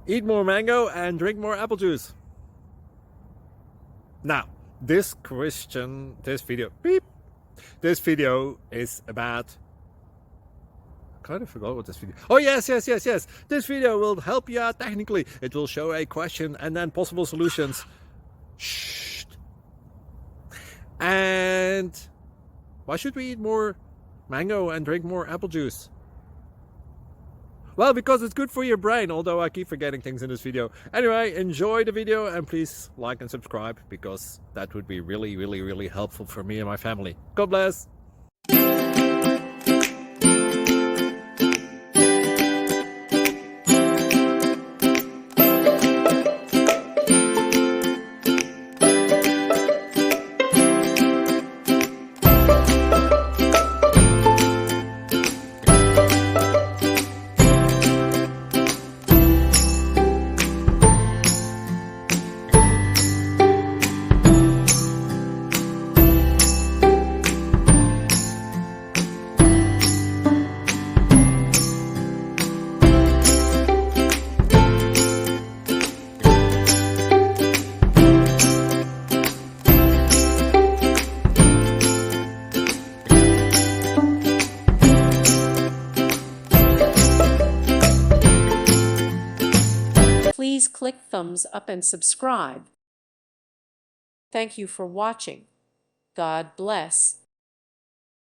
Eat more mango and drink more apple juice. Now, this video is about, I kind of forgot what this video. Oh, yes. This video will help you out technically. It will show a question and then possible solutions. Shh. And why should we eat more mango and drink more apple juice? Well, because it's good for your brain, although I keep forgetting things in this video. Anyway, enjoy the video and please like and subscribe, because that would be really helpful for me and my family. God bless! Please click thumbs up and subscribe. Thank you for watching. God bless.